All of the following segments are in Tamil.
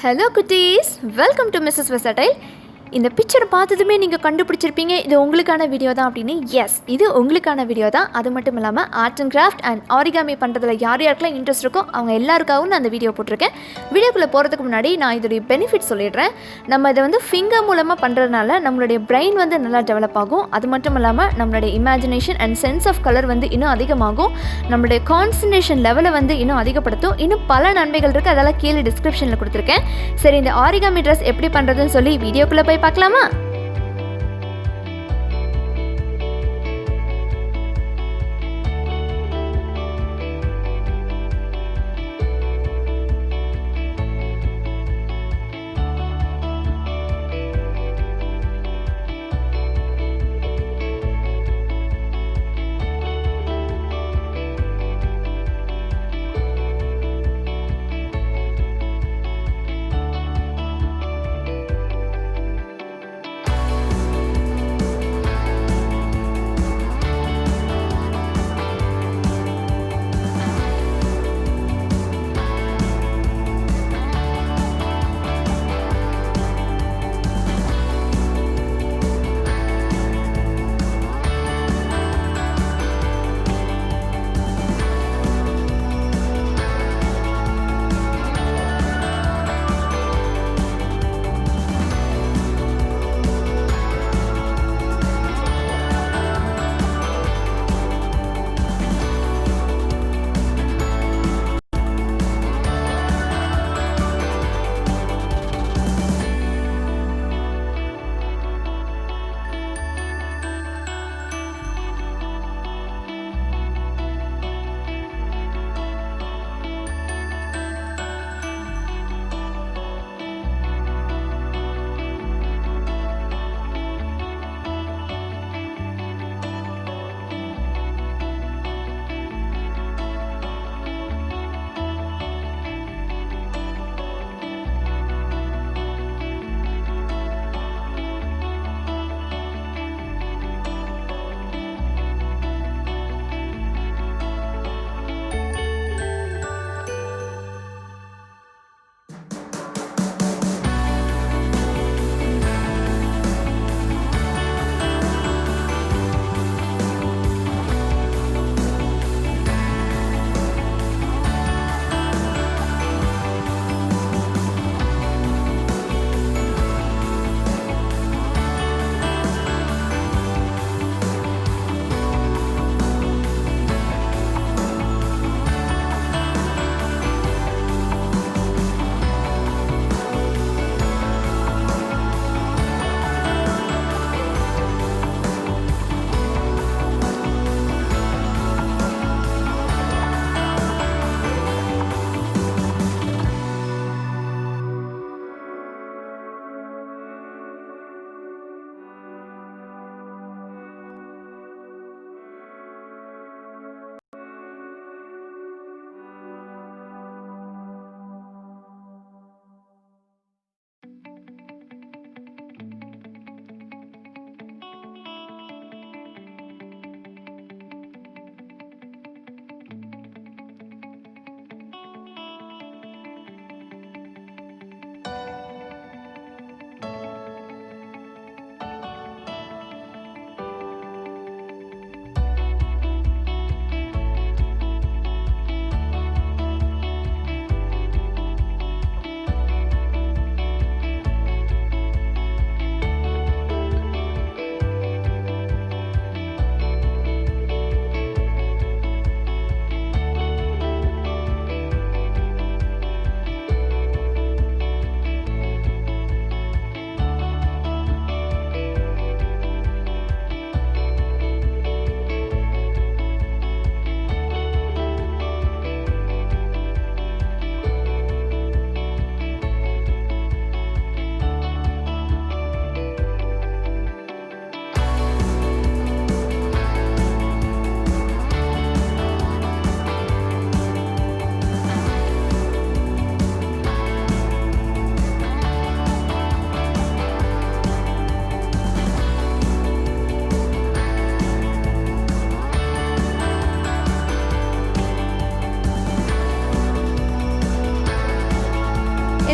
ஹலோ குட்டீஸ், வெல்கம் டு மிஸ்ஸஸ் வெர்சடைல். இந்த பிக்சரை பார்த்ததுமே நீங்கள் கண்டுபிடிச்சிருப்பீங்க இது உங்களுக்கான வீடியோ தான் அப்படின்னு. எஸ், இது உங்களுக்கான வீடியோ தான். அது மட்டும் இல்லாமல் art and craft and origami பண்ணுறதுல யாருக்கெல்லாம் இன்ட்ரெஸ்ட் இருக்கோ அவங்க எல்லாருக்காகவும் நான் அந்த வீடியோ போட்டிருக்கேன். வீடியோக்குள்ளே போகிறதுக்கு முன்னாடி நான் இதோடைய பெனிஃபிட் சொல்லிடுறேன். நம்ம இதை ஃபிங்கர் மூலமாக பண்ணுறதுனால நம்மளுடைய பிரெயின் நல்லா டெவலப் ஆகும். அது மட்டும் இல்லாமல் நம்மளுடைய imagination and sense of colour இன்னும் அதிகமாகும். நம்மளுடைய கான்சன்ட்ரேஷன் லெவலை இன்னும் அதிகப்படுத்தும். இன்னும் பல நன்மைகள் இருக்குது. அதெல்லாம் கீழே டிஸ்கிரிப்ஷனில் கொடுத்துருக்கேன். சரி, இந்த ஆரிகாமி ட்ரெஸ் எப்படி பண்ணுறதுன்னு சொல்லி வீடியோக்குள்ளே போய் பார்க்கலாமா?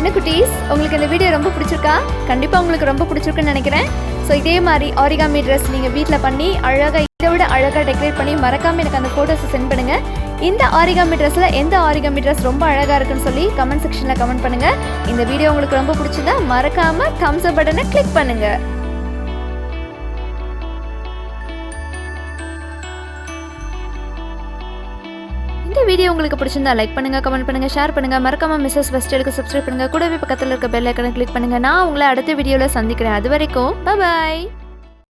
என்ன குட்டீஸ், உங்களுக்கு இந்த வீடியோ ரொம்ப பிடிச்சிருக்கா? கண்டிப்பாக உங்களுக்கு ரொம்ப பிடிச்சிருக்குன்னு நினைக்கிறேன். ஸோ இதே மாதிரி ஆரிகாமி ட்ரெஸ் நீங்கள் வீட்டில் பண்ணி அழகாக இதை விட அழகாக டெக்கரேட் பண்ணி மறக்காமல் எனக்கு அந்த ஃபோட்டோஸை சென்ட் பண்ணுங்கள். இந்த ஆரிகாமி ட்ரெஸ்ஸில் எந்த ஆரிகாமி ட்ரெஸ் ரொம்ப அழகாக இருக்குன்னு சொல்லி கமெண்ட் செக்ஷனில் கமெண்ட் பண்ணுங்கள். இந்த வீடியோ உங்களுக்கு ரொம்ப பிடிச்சிருந்தா மறக்காமல் தம்ஸ் அப் பட்டனை கிளிக் பண்ணுங்கள். இந்த வீடியோ உங்களுக்கு பிடிச்சிருந்தா லைக் பண்ணுங்க, கமெண்ட் பண்ணுங்க, ஷேர் பண்ணுங்க. மறக்காம மிஸ்ஸஸ் வெஸ்டலுக்கு சப்ஸ்கிரைப் பண்ணுங்க. கூடவே பக்கத்தில் இருக்க பெல் ஐக்கனை கிளிக் பண்ணுங்க. நான் உங்களை அடுத்த வீடியோவில் சந்திக்கிறேன். அது வரைக்கும் பை பாய்.